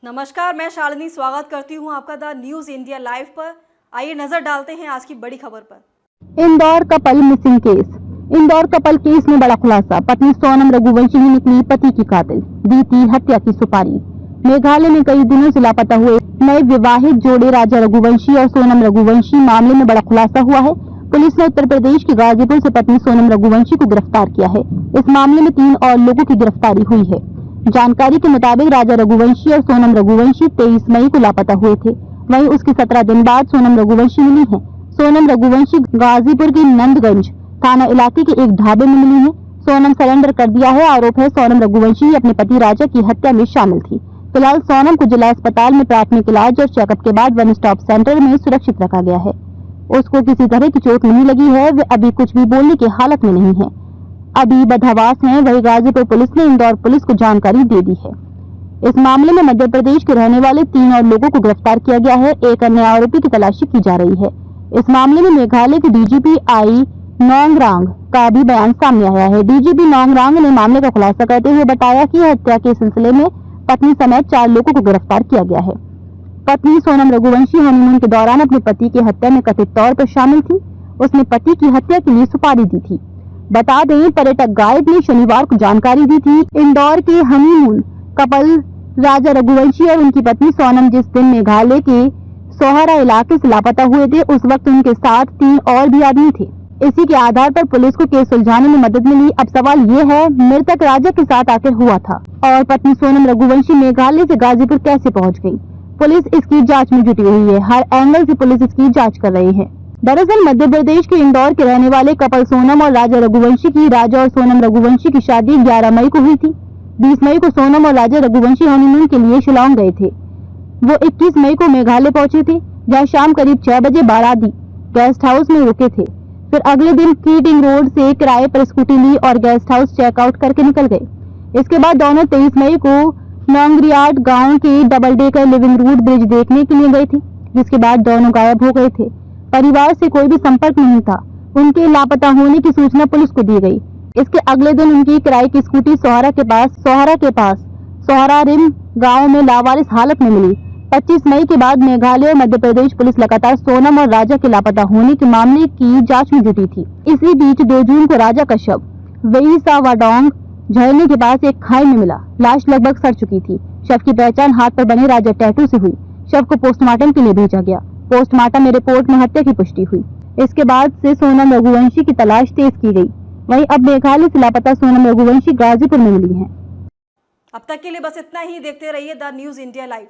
नमस्कार, मैं शालिनी स्वागत करती हूं आपका द न्यूज इंडिया लाइव पर। आइए नजर डालते हैं आज की बड़ी खबर पर। Indore couple missing case. Indore couple case में बड़ा खुलासा। पत्नी सोनम रघुवंशी ही निकली पति की कातिल, दी थी हत्या की सुपारी। मेघालय में कई दिनों से लापता हुए नए विवाहित जोड़े राजा रघुवंशी और सोनम रघुवंशी मामले में बड़ा खुलासा हुआ है। पुलिस ने उत्तर प्रदेश के गाजीपुर से पत्नी सोनम रघुवंशी को गिरफ्तार किया है। इस मामले में 3 और लोगों की गिरफ्तारी हुई है। जानकारी के मुताबिक राजा रघुवंशी और सोनम रघुवंशी 23 मई को लापता हुए थे। वहीं उसके 17 दिन बाद सोनम रघुवंशी मिली है। सोनम रघुवंशी गाजीपुर के नंदगंज थाना इलाके के एक ढाबे में मिली है। सोनम सरेंडर कर दिया है। आरोप है सोनम रघुवंशी अपने पति राजा की हत्या में शामिल थी। फिलहाल सोनम को जिला अस्पताल में प्राथमिक इलाज और चेकअप के बाद वन स्टॉप सेंटर में सुरक्षित रखा गया है। उसको किसी तरह की चोट नहीं लगी है। वे अभी कुछ भी बोलने की हालत में नहीं है, अभी बदहवास है। वही गाजीपुर पुलिस ने इंदौर पुलिस को जानकारी दे दी है। इस मामले में मध्य प्रदेश के रहने वाले 3 और लोगों को गिरफ्तार किया गया है। एक अन्य आरोपी की तलाशी की जा रही है। इस मामले में मेघालय के डीजीपी आई नोंगरांग का भी बयान सामने आया है। डीजीपी नोंगरांग ने मामले का खुलासा करते हुए बताया कि हत्या के सिलसिले में पत्नी समेत 4 लोगों को गिरफ्तार किया गया है। पत्नी सोनम रघुवंशी हनीमून के दौरान अपने पति की हत्या में कथित तौर पर शामिल थी। उसने पति की हत्या के लिए सुपारी दी थी। बता दें, पर्यटक गाइड ने शनिवार को जानकारी दी थी। इंदौर के हनीमून कपल राजा रघुवंशी और उनकी पत्नी सोनम जिस दिन मेघालय के सोहरा इलाके से लापता हुए थे, उस वक्त उनके साथ 3 और भी आदमी थे। इसी के आधार पर पुलिस को केस सुलझाने में मदद मिली। अब सवाल ये है, मृतक राजा के साथ आखिर हुआ था और पत्नी सोनम रघुवंशी मेघालय से गाजीपुर कैसे पहुँच गयी? पुलिस इसकी जाँच में जुटी हुई है। हर एंगल से पुलिस इसकी जाँच कर रही है। दरअसल मध्य प्रदेश के इंदौर के रहने वाले कपल सोनम और राजा रघुवंशी की राजा और सोनम रघुवंशी की शादी 11 मई को हुई थी। 20 मई को सोनम और राजा रघुवंशी हनीमून के लिए शिलांग गए थे। वो 21 मई को मेघालय पहुंचे थे, जहां शाम करीब 6 बजे बाराती गेस्ट हाउस में रुके थे। फिर अगले दिन कीटिंग रोड से किराए पर स्कूटी ली और गेस्ट हाउस चेकआउट करके निकल गए। इसके बाद दोनों 23 मई को लॉन्गरियाड गाँव के double decker living root bridge देखने के लिए गए थे, जिसके बाद दोनों गायब हो गए थे। परिवार से कोई भी संपर्क नहीं था। उनके लापता होने की सूचना पुलिस को दी गई। इसके अगले दिन उनकी किराए की स्कूटी सोहरा के पास सोहरा रिम गांव में लावारिस हालत में मिली। 25 मई के बाद मेघालय और मध्य प्रदेश पुलिस लगातार सोनम और राजा के लापता होने के मामले की जांच में जुटी थी। इसी बीच 2 जून को राजा का शव वेईसावाडोंग झरने के पास एक खाई में मिला। लाश लगभग सड़ चुकी थी। शव की पहचान हाथ पर बने राजा टैटू से हुई। शव को पोस्टमार्टम के लिए भेजा गया। पोस्टमार्टम में रिपोर्ट में हत्या की पुष्टि हुई। इसके बाद से सोनम रघुवंशी की तलाश तेज की गई। वहीं अब मेघालय से लापता सोनम रघुवंशी गाजीपुर में मिली है। अब तक के लिए बस इतना ही। देखते रहिए द न्यूज इंडिया लाइव।